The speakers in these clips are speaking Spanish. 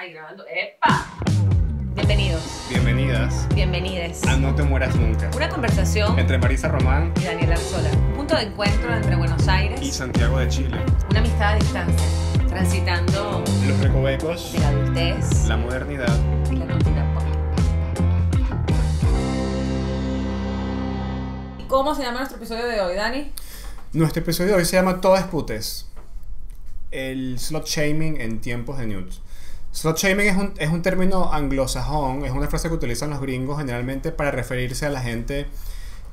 Ay, grabando. ¡Epa! Bienvenidos. Bienvenidas. Bienvenides. A No Te Mueras Nunca. Una conversación Entre Marisa Román y Daniela Arzola. Un punto de encuentro entre Buenos Aires y Santiago de Chile. Una amistad a distancia. Transitando Los recovecos, de la adultez la modernidad y la cultura pop. ¿Y cómo se llama nuestro episodio de hoy, Dani? Nuestro episodio de hoy se llama Todas putes. El slut shaming en tiempos de nudes. Slut shaming es un término anglosajón, es una frase que utilizan los gringos generalmente para referirse a la gente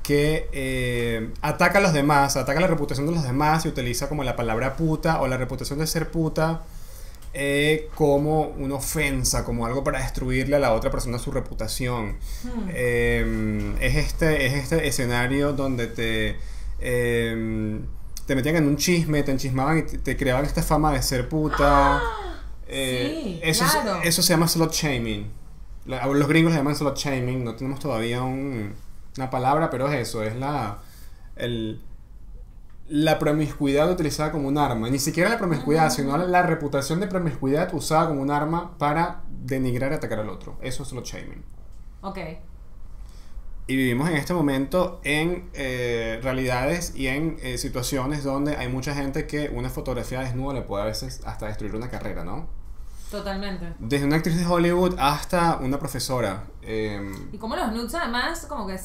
que ataca a los demás, ataca la reputación de los demás y utiliza como la palabra puta o la reputación de ser puta como una ofensa, como algo para destruirle a la otra persona su reputación. Es este escenario donde te metían en un chisme, te enchismaban y te creaban esta fama de ser puta. Sí, eso, claro. Eso se llama slut shaming. Los gringos le llaman slut shaming. No tenemos todavía una palabra, pero es eso. Es la promiscuidad utilizada como un arma. Ni siquiera la promiscuidad, sino la reputación de promiscuidad usada como un arma para denigrar y atacar al otro. Eso es slut shaming. Ok. Y vivimos en este momento en realidades y en situaciones donde hay mucha gente que una fotografía desnuda le puede a veces hasta destruir una carrera, ¿no? Totalmente. Desde una actriz de Hollywood hasta una profesora. Y como los nudes además como que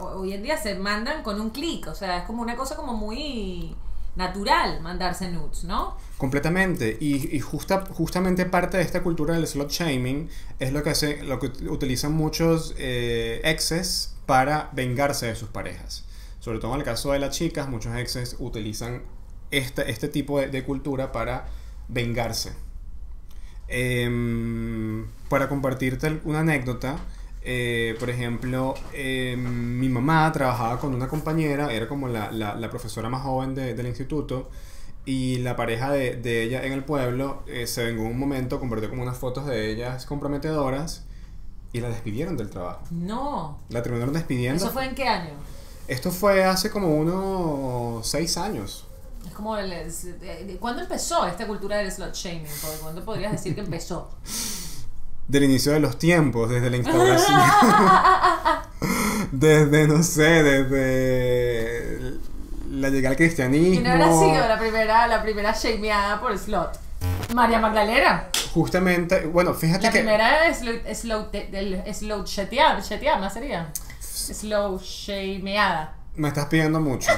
hoy en día se mandan con un clic, o sea, es como una cosa como muy natural mandarse nudes, ¿no? Completamente. Y justamente parte de esta cultura del slut shaming es lo que utilizan muchos exes para vengarse de sus parejas. Sobre todo en el caso de las chicas, muchos exes utilizan este tipo de cultura para vengarse. Para compartirte una anécdota, por ejemplo, mi mamá trabajaba con una compañera, era como la profesora más joven del instituto, y la pareja de ella en el pueblo se vengó en un momento, compartió como unas fotos de ellas comprometedoras y la despidieron del trabajo. No. La terminaron despidiendo. ¿Eso fue en qué año? Esto fue hace como unos 6 años. Es como ¿cuándo empezó esta cultura del slut shaming? Porque ¿cuándo podrías decir que empezó? Del inicio de los tiempos, desde la instauración. Desde, no sé, desde la llegada al cristianismo. ¿Quién habrá sido la primera shameada por slut? María Magdalena. Justamente, bueno, fíjate La que... primera slow shameada sería. Slow shameada. Me estás pidiendo mucho.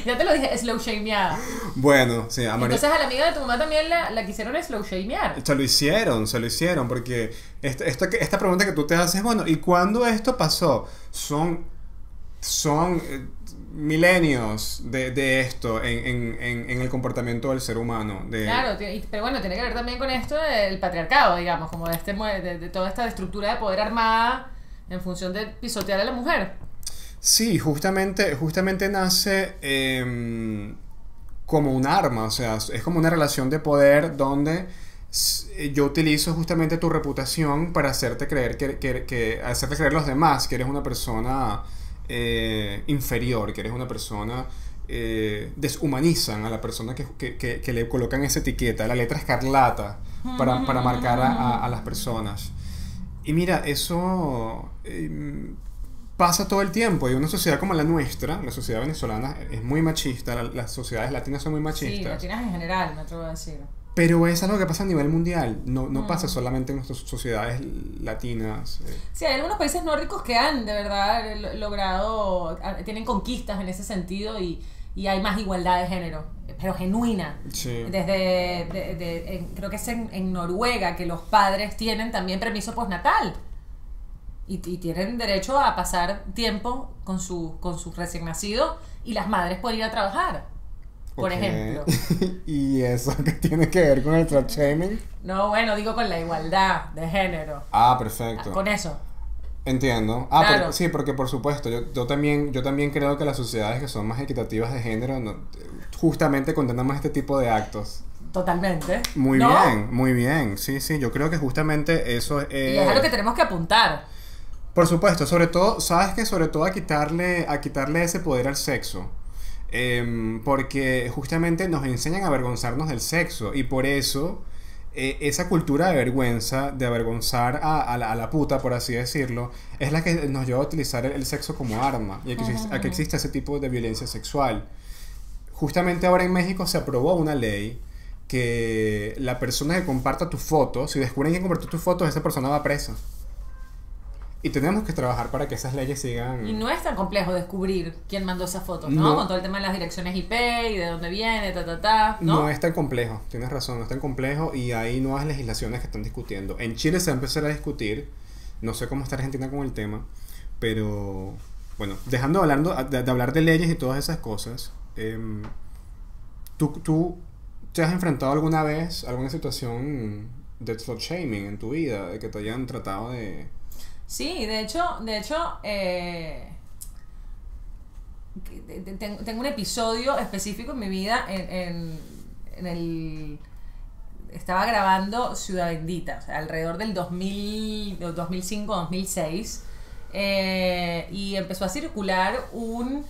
Ya te lo dije, slow shameada. Bueno, sí, Entonces a la amiga de tu mamá también la quisieron slow shamear. Se lo hicieron, porque esta pregunta que tú te haces, bueno, ¿y cuándo esto pasó? Son milenios de esto en el comportamiento del ser humano. Claro, pero bueno, tiene que ver también con esto del patriarcado, digamos, como de toda esta estructura de poder armada en función de pisotear a la mujer. Sí, justamente nace como un arma, o sea, es como una relación de poder donde yo utilizo justamente tu reputación para hacerte creer hacerte creer a los demás que eres una persona inferior, que eres una persona deshumanizan a la persona que le colocan esa etiqueta, la letra escarlata para marcar a las personas. Y mira, eso pasa todo el tiempo, y una sociedad como la nuestra, la sociedad venezolana es muy machista, las sociedades latinas son muy machistas. Sí, latinas en general, me atrevo a decir. Pero es algo que pasa a nivel mundial, no pasa solamente en nuestras sociedades latinas. Sí, hay algunos países nórdicos que han de verdad logrado, tienen conquistas en ese sentido y hay más igualdad de género, pero genuina. Sí. Creo que es en Noruega que los padres tienen también permiso postnatal. Y tienen derecho a pasar tiempo con su recién nacido, y las madres pueden ir a trabajar, por ejemplo. ¿Y eso qué tiene que ver con el slut shaming? No, bueno, digo con la igualdad de género. Ah, perfecto. Con eso. Entiendo. Claro. Sí, porque por supuesto, yo también creo que las sociedades que son más equitativas de género justamente condenan más este tipo de actos. Totalmente. Muy ¿no? bien, muy bien. Sí, yo creo que justamente eso Y es a lo que tenemos que apuntar. Por supuesto, sobre todo, sabes que sobre todo a quitarle ese poder al sexo. Porque justamente nos enseñan a avergonzarnos del sexo, y por eso esa cultura de vergüenza, de avergonzar a la puta, por así decirlo, es la que nos lleva a utilizar el sexo como arma y a que exista ese tipo de violencia sexual. Justamente ahora en México se aprobó una ley que la persona que comparta tus fotos, si descubren quién compartió tus fotos, esa persona va presa. Y tenemos que trabajar para que esas leyes sigan... Y no es tan complejo descubrir quién mandó esas fotos, ¿no? Con todo el tema de las direcciones IP y de dónde viene, ¿no? No es tan complejo, tienes razón, no es tan complejo y hay nuevas legislaciones que están discutiendo. En Chile se va a empezar a discutir, no sé cómo está Argentina con el tema, pero bueno, dejando de hablar de leyes y todas esas cosas, ¿tú te has enfrentado alguna vez a alguna situación de slut shaming en tu vida, de que te hayan tratado de... Sí, de hecho, tengo un episodio específico en mi vida estaba grabando Ciudad Bendita, o sea, alrededor del 2005, 2006, y empezó a circular un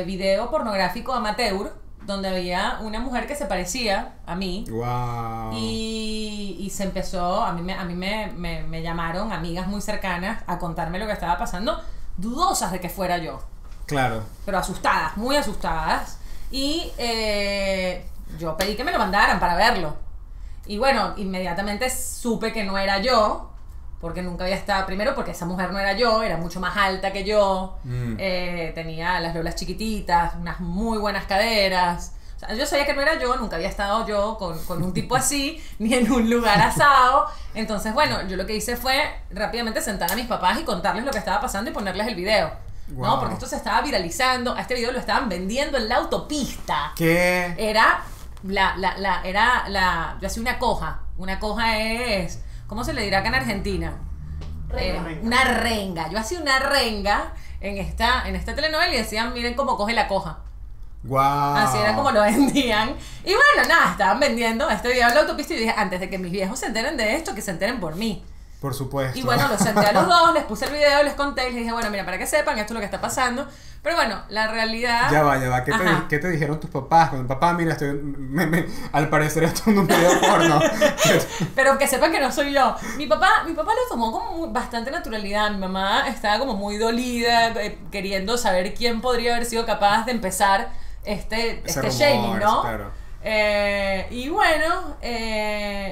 video pornográfico amateur donde había una mujer que se parecía a mí. Wow. Y se empezó, a mí me llamaron amigas muy cercanas a contarme lo que estaba pasando, dudosas de que fuera yo. Claro. Pero asustadas, muy asustadas. Y yo pedí que me lo mandaran para verlo. Y bueno, inmediatamente supe que no era yo, porque nunca había estado, primero porque esa mujer no era yo, era mucho más alta que yo, tenía las lolas chiquititas, unas muy buenas caderas. O sea, yo sabía que no era yo, nunca había estado yo con un tipo así, ni en un lugar asado. Entonces, bueno, yo lo que hice fue rápidamente sentar a mis papás y contarles lo que estaba pasando y ponerles el video. Wow. ¿No? Porque esto se estaba viralizando, a este video lo estaban vendiendo en la autopista. ¿Qué? Era yo hacía una coja. Una coja es... ¿Cómo se le dirá acá en Argentina? Una renga. Yo hacía una renga en esta telenovela y decían, miren cómo coge la coja. Wow. Así era como lo vendían. Y bueno, nada, estaban vendiendo este video en la autopista y dije, antes de que mis viejos se enteren de esto, que se enteren por mí. Por supuesto. Y bueno, los senté a los dos, les puse el video, les conté y les dije, bueno, mira, para que sepan, esto es lo que está pasando. Pero bueno, la realidad... Ya va. ¿Qué te dijeron tus papás? Cuando papá, mira, al parecer esto es un video porno. Pero que sepan que no soy yo. Mi papá lo tomó como bastante naturalidad. Mi mamá estaba como muy dolida, queriendo saber quién podría haber sido capaz de empezar este rumor, shaming, ¿no? Claro. Y bueno,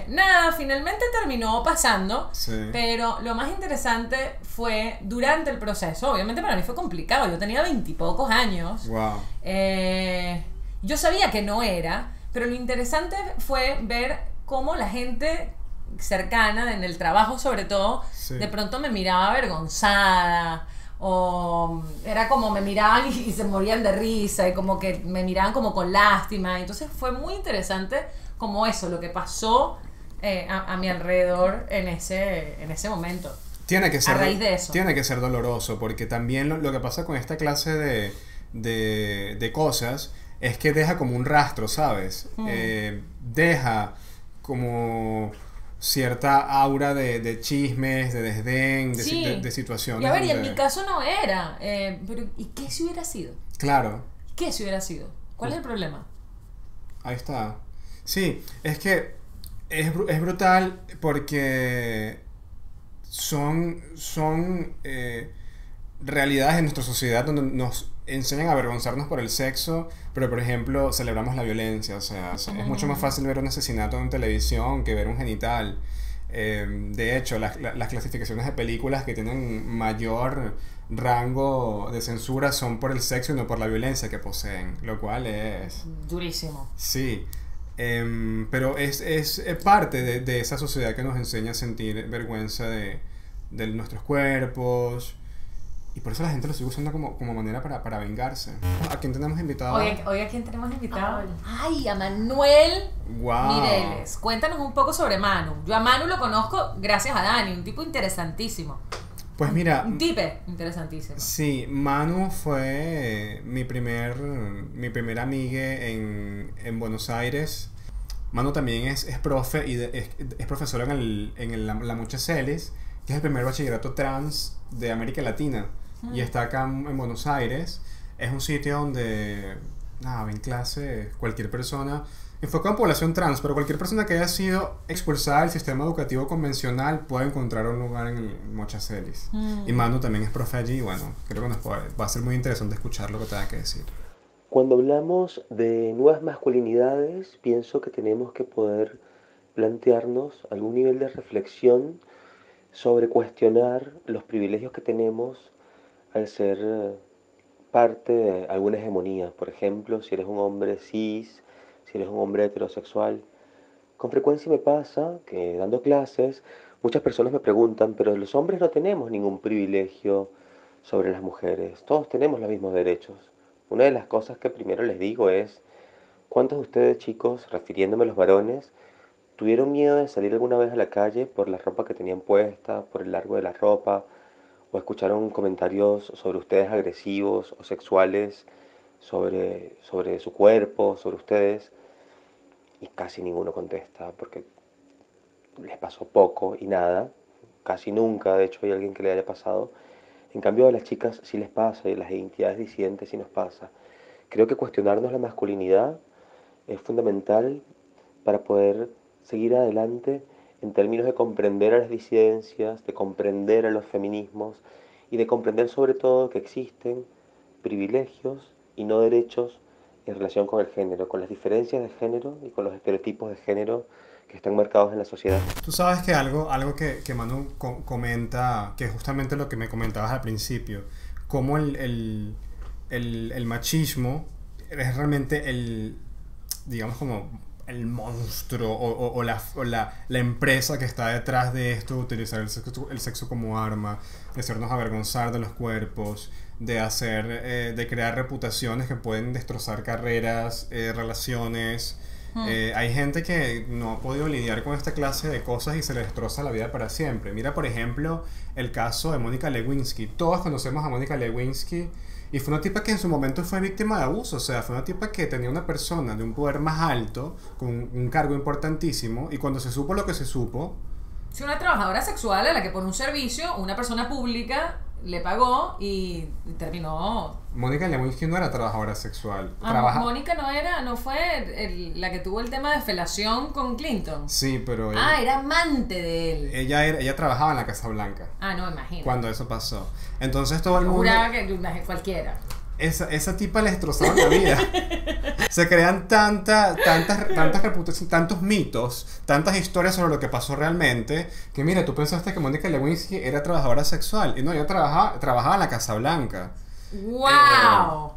nada, finalmente terminó pasando, sí. Pero lo más interesante fue durante el proceso. Obviamente para mí fue complicado, yo tenía 20 y pocos años. Wow. Yo sabía que no era, pero lo interesante fue ver cómo la gente cercana, en el trabajo sobre todo, sí. De pronto me miraba avergonzada. O era como me miraban y se morían de risa y como que me miraban como con lástima. Entonces fue muy interesante como eso, lo que pasó a mi alrededor en ese momento. Tiene que ser, a raíz de eso. Tiene que ser doloroso, porque también lo que pasa con esta clase de cosas es que deja como un rastro, ¿sabes? Deja como... cierta aura de chismes, de desdén, sí. de situaciones. Y a ver, y en mi caso no era. Pero, ¿y qué si hubiera sido? Claro. ¿Qué si hubiera sido? ¿Cuál es el problema? Ahí está. Sí, es que es brutal porque son realidades en nuestra sociedad donde nos enseñan a avergonzarnos por el sexo, pero por ejemplo celebramos la violencia. O sea, es mucho más fácil ver un asesinato en televisión que ver un genital. De hecho, las clasificaciones de películas que tienen mayor rango de censura son por el sexo y no por la violencia que poseen, lo cual es... durísimo. Sí. Pero es parte de esa sociedad que nos enseña a sentir vergüenza de nuestros cuerpos. Y por eso la gente lo sigue usando como manera para vengarse. ¿A quién tenemos invitado? Oye, ¿a quién tenemos invitado? Ay, a Manuel Mireles. Cuéntanos un poco sobre Manu. Yo a Manu lo conozco gracias a Dani, un tipo interesantísimo. Pues mira... Un tipe interesantísimo. Sí, Manu fue mi primer amigue en Buenos Aires. Manu también es profe y es profesora en la Muchaceles, que es el primer bachillerato trans de América Latina. Y está acá en Buenos Aires. Es un sitio donde ven clase cualquier persona enfocado en población trans, pero cualquier persona que haya sido expulsada del sistema educativo convencional puede encontrar un lugar en el Mochacelis. Y Manu también es profe allí, y bueno, creo que va a ser muy interesante escuchar lo que tenga que decir. Cuando hablamos de nuevas masculinidades, pienso que tenemos que poder plantearnos algún nivel de reflexión sobre cuestionar los privilegios que tenemos al ser parte de alguna hegemonía. Por ejemplo, si eres un hombre cis, si eres un hombre heterosexual. Con frecuencia me pasa que dando clases, muchas personas me preguntan, pero los hombres no tenemos ningún privilegio sobre las mujeres, todos tenemos los mismos derechos. Una de las cosas que primero les digo es, ¿cuántos de ustedes, chicos, refiriéndome a los varones, tuvieron miedo de salir alguna vez a la calle por la ropa que tenían puesta, por el largo de la ropa, o escucharon comentarios sobre ustedes agresivos o sexuales, sobre su cuerpo, sobre ustedes? Y casi ninguno contesta, porque les pasó poco y nada, casi nunca, de hecho hay alguien que le haya pasado. En cambio a las chicas sí les pasa y a las identidades disidentes sí nos pasa. Creo que cuestionarnos la masculinidad es fundamental para poder seguir adelante en términos de comprender a las disidencias, de comprender a los feminismos y de comprender sobre todo que existen privilegios y no derechos en relación con el género, con las diferencias de género y con los estereotipos de género que están marcados en la sociedad. Tú sabes que algo que Manu comenta, que es justamente lo que me comentabas al principio, cómo el machismo es realmente digamos como el monstruo o la empresa que está detrás de esto, de utilizar el sexo como arma, de hacernos avergonzar de los cuerpos, de crear reputaciones que pueden destrozar carreras, relaciones. Hay gente que no ha podido lidiar con esta clase de cosas y se le destroza la vida para siempre. Mira, por ejemplo, el caso de Mónica Lewinsky. Todos conocemos a Mónica Lewinsky y fue una tipa que en su momento fue víctima de abuso. O sea, fue una tipa que tenía una persona de un poder más alto, con un cargo importantísimo, y cuando se supo lo que se supo... Sí, una trabajadora sexual a la que por un servicio una persona pública le pagó y terminó. Mónica Lewinsky no era trabajadora sexual. Mónica no fue la que tuvo el tema de felación con Clinton. Sí, pero era amante de él. Ella trabajaba en la Casa Blanca. No, imagino. Cuando eso pasó. Entonces todo el mundo... Juraba que cualquiera. Esa tipa le destrozaron la vida. Se crean tantas reputaciones, tantos mitos, tantas historias sobre lo que pasó realmente, que mira, tú pensaste que Mónica Lewinsky era trabajadora sexual, y no, ella trabajaba en la Casa Blanca. ¡Wow!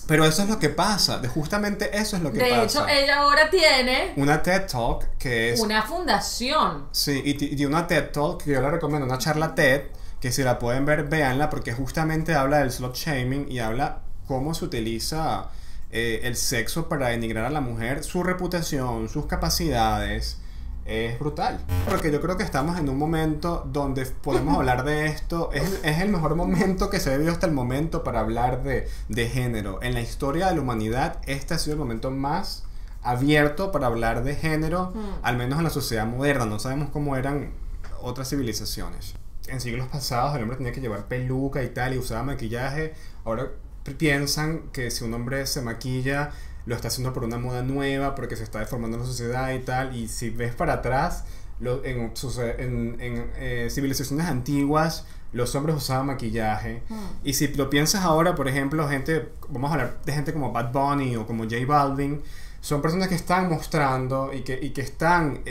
Pero eso es lo que pasa, justamente eso es lo que pasa. De hecho, ella ahora tiene una TED Talk que es... una fundación. Sí, y una TED Talk que yo le recomiendo, una charla TED, que si la pueden ver, véanla, porque justamente habla del slut shaming y habla cómo se utiliza el sexo para denigrar a la mujer, su reputación, sus capacidades. Es brutal. Porque yo creo que estamos en un momento donde podemos hablar de esto. Es el mejor momento que se ha vivido hasta el momento para hablar de género. En la historia de la humanidad, este ha sido el momento más abierto para hablar de género, al menos en la sociedad moderna. No sabemos cómo eran otras civilizaciones. En siglos pasados el hombre tenía que llevar peluca y tal, y usaba maquillaje. Ahora piensan que si un hombre se maquilla, lo está haciendo por una moda nueva, porque se está deformando la sociedad y tal. Y si ves para atrás, en civilizaciones antiguas, los hombres usaban maquillaje. Y si lo piensas ahora, por ejemplo, vamos a hablar de gente como Bad Bunny o como J Balvin, son personas que están mostrando y que están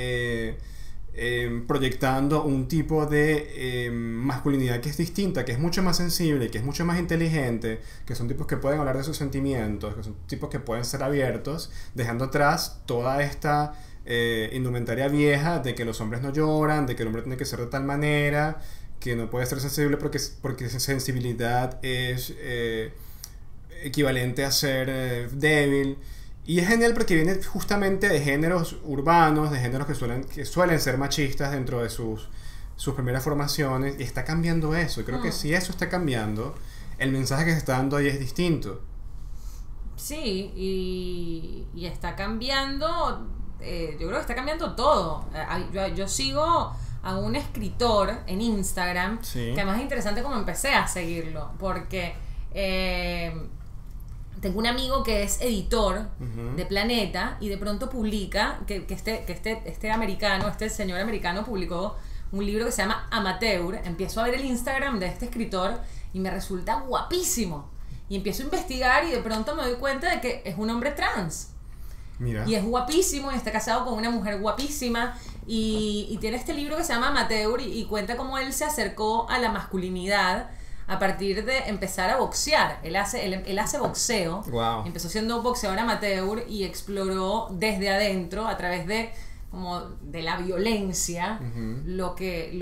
proyectando un tipo de masculinidad que es distinta, que es mucho más sensible, que es mucho más inteligente, que son tipos que pueden hablar de sus sentimientos, que son tipos que pueden ser abiertos, dejando atrás toda esta indumentaria vieja de que los hombres no lloran, de que el hombre tiene que ser de tal manera, que no puede ser sensible porque sensibilidad es equivalente a ser débil. Y es genial porque viene justamente de géneros urbanos, de géneros que suelen ser machistas dentro de sus primeras formaciones, y está cambiando eso. Y creo que si eso está cambiando, el mensaje que se está dando ahí es distinto. Sí, y está cambiando, yo creo que está cambiando todo. Yo sigo a un escritor en Instagram, que además es interesante como empecé a seguirlo, porque... tengo un amigo que es editor de Planeta y de pronto publica que este americano, este señor americano publicó un libro que se llama Amateur. Empiezo a ver el Instagram de este escritor y me resulta guapísimo. Y empiezo a investigar y de pronto me doy cuenta de que es un hombre trans. Mira. Y es guapísimo y está casado con una mujer guapísima y tiene este libro que se llama Amateur y cuenta cómo él se acercó a la masculinidad a partir de empezar a boxear. Él hace boxeo. Wow. Empezó siendo boxeador amateur y exploró desde adentro, a través de la violencia, lo que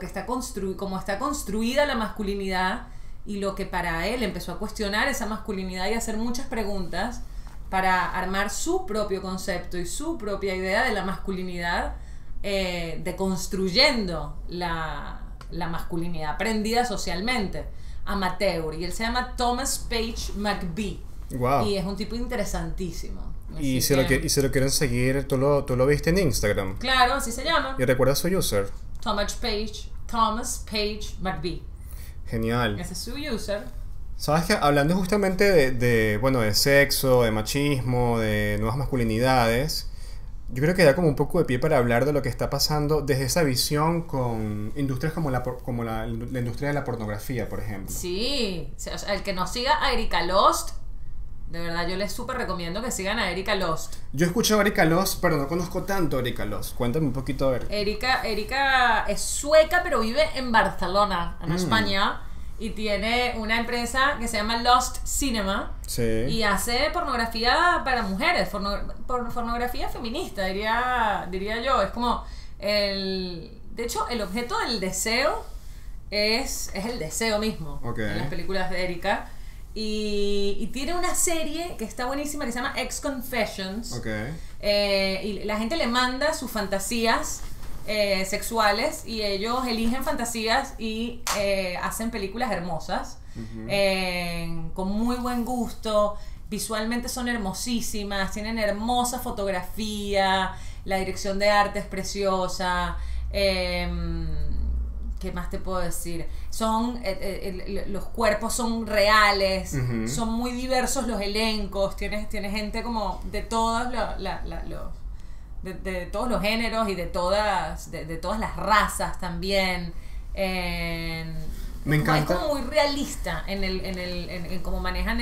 está construido, cómo está construida la masculinidad, y lo que para él empezó a cuestionar esa masculinidad y a hacer muchas preguntas para armar su propio concepto y su propia idea de la masculinidad, deconstruyendo la masculinidad aprendida socialmente, amateur. Y él se llama Thomas Page McBee. Wow. Y es un tipo interesantísimo. Y si lo quieren seguir, ¿tú lo viste en Instagram? Claro, así se llama. ¿Y recuerdas su user? Thomas Page McBee. Genial. Ese es su user. Sabes que hablando justamente de sexo, de machismo, de nuevas masculinidades, yo creo que da como un poco de pie para hablar de lo que está pasando desde esa visión con industrias como la industria de la pornografía, por ejemplo. Sí, o sea, el que no siga a Erika Lost, de verdad yo les súper recomiendo que sigan a Erika Lost. Yo he escuchado a Erika Lost, pero no conozco tanto a Erika Lost. Cuéntame un poquito, a ver. Erika es sueca, pero vive en Barcelona, en España, y tiene una empresa que se llama Lost Cinema. Sí. Y hace pornografía para mujeres, pornografía feminista, diría yo. Es como de hecho, el objeto del deseo es el deseo mismo. Okay. En las películas de Erika. Y tiene una serie que está buenísima que se llama Ex Confessions. Okay. Y la gente le manda sus fantasías sexuales y ellos eligen fantasías y hacen películas hermosas, con muy buen gusto. Visualmente son hermosísimas, tienen hermosa fotografía, la dirección de arte es preciosa. ¿Qué más te puedo decir? Los cuerpos son reales, son muy diversos los elencos, tienes gente como de todos de todos los géneros y de todas las razas también. Me encanta. Es como muy realista en cómo manejan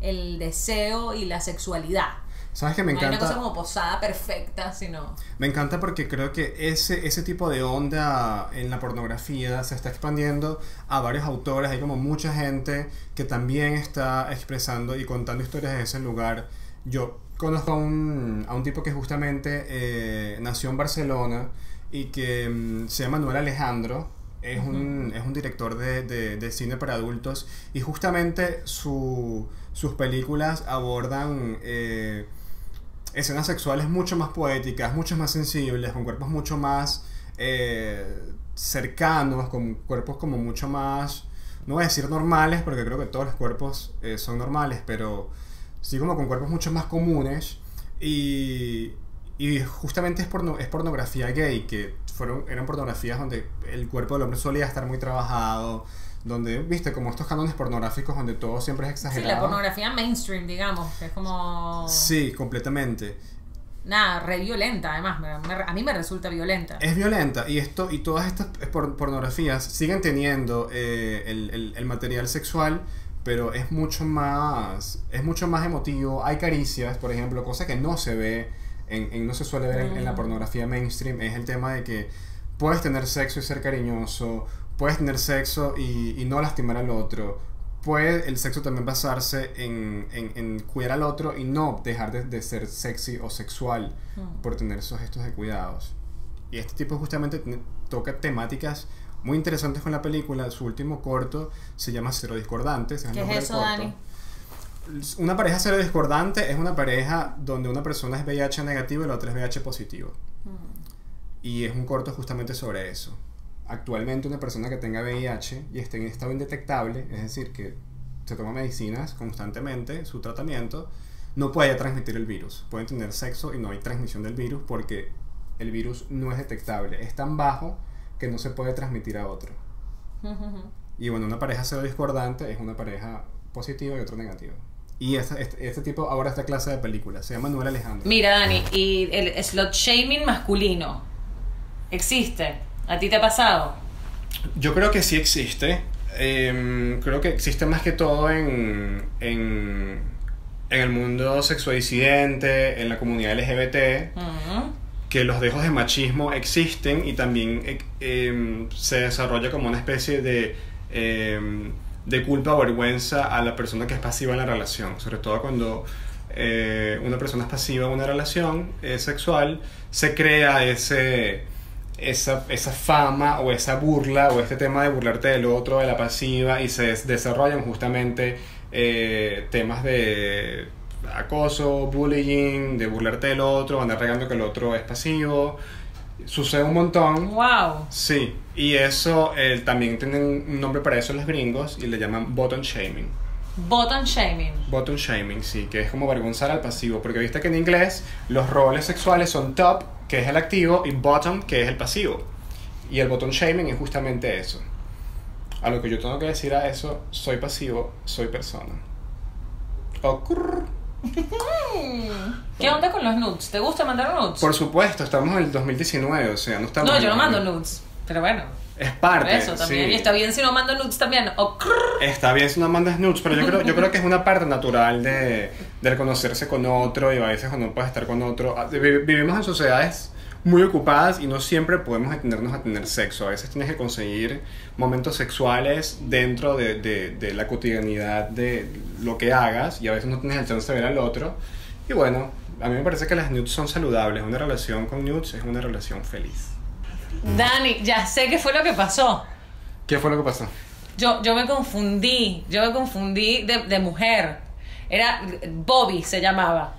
el deseo y la sexualidad. ¿Sabes qué me No hay encanta? una cosa como posada perfecta, sino... Me encanta porque creo que ese tipo de onda en la pornografía se está expandiendo a varios autores. Hay como mucha gente que también está expresando y contando historias de ese lugar. Yo conozco a un tipo que justamente nació en Barcelona y que se llama Manuel Alejandro. Es un director de cine para adultos y justamente sus películas abordan escenas sexuales mucho más poéticas, mucho más sensibles, con cuerpos mucho más cercanos, con cuerpos como mucho más, no voy a decir normales, porque creo que todos los cuerpos son normales, pero sí como con cuerpos mucho más comunes. Y justamente es pornografía gay, que eran pornografías donde el cuerpo del hombre solía estar muy trabajado, donde, viste, como estos cánones pornográficos donde todo siempre es exagerado. Sí, la pornografía mainstream, digamos, que es como... Sí, completamente. Nada, re violenta, además, a mí me resulta violenta. Es violenta, y todas estas pornografías siguen teniendo el material sexual, pero es mucho más emotivo. Hay caricias, por ejemplo, cosa que no se ve, no se suele ver en la pornografía mainstream. Es el tema de que puedes tener sexo y ser cariñoso, puedes tener sexo y no lastimar al otro. Puede el sexo también basarse en cuidar al otro y no dejar de ser sexy o sexual por tener esos gestos de cuidados. Y este tipo justamente toca temáticas muy interesantes con la película. Su último corto se llama Cero Discordantes. ¿Qué es eso, Dani? Una pareja cero discordante es una pareja donde una persona es VIH negativo y la otra es VIH positivo. Y es un corto justamente sobre eso. Actualmente una persona que tenga VIH y esté en estado indetectable, es decir, que se toma medicinas constantemente, su tratamiento, no puede transmitir el virus. Pueden tener sexo y no hay transmisión del virus porque el virus no es detectable. Es tan bajo que no se puede transmitir a otro. Y bueno, una pareja cero discordante es una pareja positivo y otro negativo. Y este tipo ahora esta clase de película se llama Noel Alejandro. Mira, Dani, y el slut shaming masculino existe. ¿A ti te ha pasado? Yo creo que sí existe. Creo que existe más que todo en el mundo sexodisidente, en la comunidad LGBT, que los dejos de machismo existen y también se desarrolla como una especie de culpa o vergüenza a la persona que es pasiva en la relación, sobre todo cuando una persona es pasiva en una relación sexual, se crea esa fama o esa burla o este tema de burlarte del otro, de la pasiva, y se desarrollan justamente temas de acoso, bullying, de burlarte del otro, andar regando que el otro es pasivo. Sucede un montón. Wow. Sí, y eso también tienen un nombre para eso los gringos y le llaman bottom shaming. Bottom shaming. Bottom shaming, sí, que es como avergonzar al pasivo, porque viste que en inglés los roles sexuales son top, que es el activo, y bottom, que es el pasivo. Y el bottom shaming es justamente eso. A lo que yo tengo que decir a eso, soy pasivo, soy persona. ¿Qué onda con los nudes? ¿Te gusta mandar nudes? Por supuesto, estamos en el 2019, o sea, no estamos... No, yo no mando nudes, pero bueno. Es parte, Por eso también. sí. Y está bien si no mando nudes también. Está bien si no mandas nudes, pero yo creo que es una parte natural de reconocerse con otro, y a veces cuando no puedes estar con otro. Vivimos en sociedades muy ocupadas y no siempre podemos detenernos a tener sexo. A veces tienes que conseguir momentos sexuales dentro de la cotidianidad de lo que hagas, y a veces no tienes el chance de ver al otro. Y bueno, a mí me parece que las nudes son saludables. Una relación con nudes es una relación feliz. Dani, ya sé qué fue lo que pasó. ¿Qué fue lo que pasó? Yo me confundí de mujer. Era Bobby, se llamaba,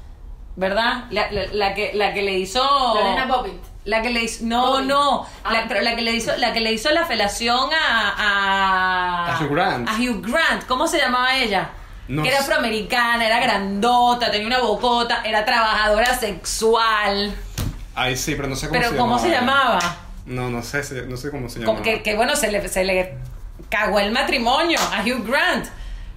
¿verdad? La que le hizo... Lorena Bobbitt. La que le hizo... No, Bobby. no. Ah. Pero la que le hizo la felación a Hugh Grant. A Hugh Grant. ¿Cómo se llamaba ella? No Que era sé. afroamericana, era grandota, tenía una bocota, era trabajadora sexual. Ay, sí, pero no sé Pero ¿cómo se llamaba? No sé cómo se llamaba. Que bueno, se le cagó el matrimonio a Hugh Grant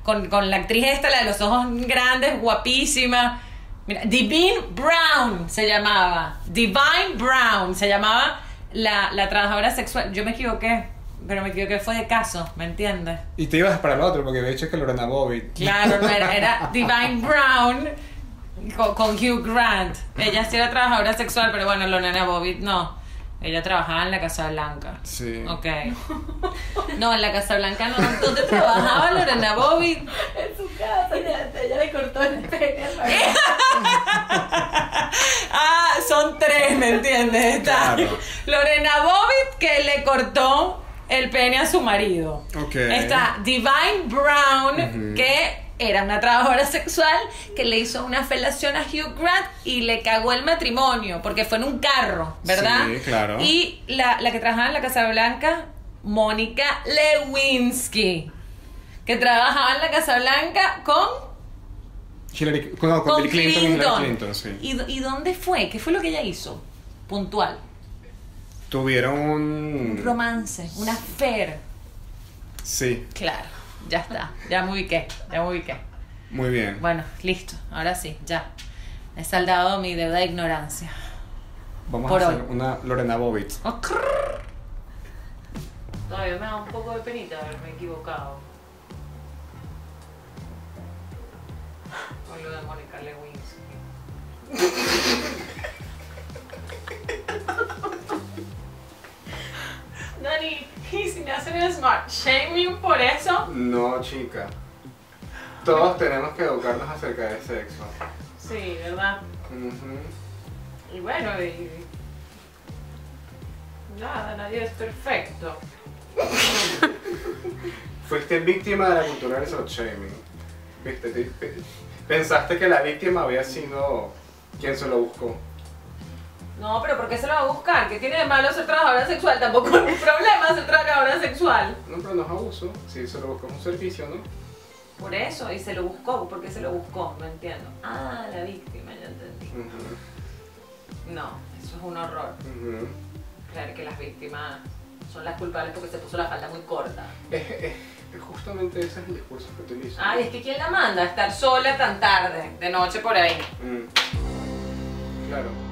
con la actriz esta, la de los ojos grandes, guapísima. Mira, Divine Brown se llamaba. Divine Brown se llamaba la trabajadora sexual. Yo me equivoqué, pero me equivoqué, fue de caso, ¿me entiendes? Y te ibas para el otro, porque había dicho que Lorena Bobbitt. Claro, no era Divine Brown con Hugh Grant. Ella sí era trabajadora sexual, pero bueno, Lorena Bobbitt no. Ella trabajaba en la Casa Blanca. Sí. Ok. No, en la Casa Blanca no. ¿Dónde trabajaba Lorena Bobbitt? En su casa, ella le cortó el pene. Ah, son tres, ¿me entiendes? Está Claro. Lorena Bobbitt, que le cortó el pene a su marido. Ok. Está Divine Brown, que era una trabajadora sexual que le hizo una felación a Hugh Grant y le cagó el matrimonio porque fue en un carro, ¿verdad? Sí, claro. Y la que trabajaba en la Casa Blanca, Mónica Lewinsky, que trabajaba en la Casa Blanca con Con Bill Clinton y Hillary Clinton, sí. ¿Y dónde fue? ¿Qué fue lo que ella hizo? Puntual. Tuvieron Un un... romance, una affair. Sí, Claro, ya está. Ya me ubiqué. muy bien. Bueno, listo. Ahora sí, ya. He saldado mi deuda de ignorancia. Vamos por a hacer hoy. una Lorena Bobbitt. Todavía me da un poco de penita haberme equivocado con lo de Mónica Lewinsky. Dani, ¿y si me hacen el smart shaming por eso? No, chica. Todos tenemos que educarnos acerca de sexo. Sí, ¿verdad? Ujú. Y bueno, nada, nadie es perfecto. Fuiste víctima de la cultura del slut shaming. ¿Viste? Pensaste que la víctima había sido quien se lo buscó. No, pero ¿por qué se lo va a buscar? ¿Qué tiene de malo ser trabajadora sexual? Tampoco es un problema ser trabajadora sexual. No, pero no es abuso. Si se lo buscó es un servicio, ¿no? Por eso, y se lo buscó. ¿Por qué se lo buscó? No entiendo. Ah, la víctima, ya entendí. Ujú, No, eso es un horror. ujú. Creer que las víctimas son las culpables porque se puso la falda muy corta. Justamente ese es el discurso que utilizo. Ay, es que ¿quién la manda a estar sola tan tarde, de noche por ahí? Claro.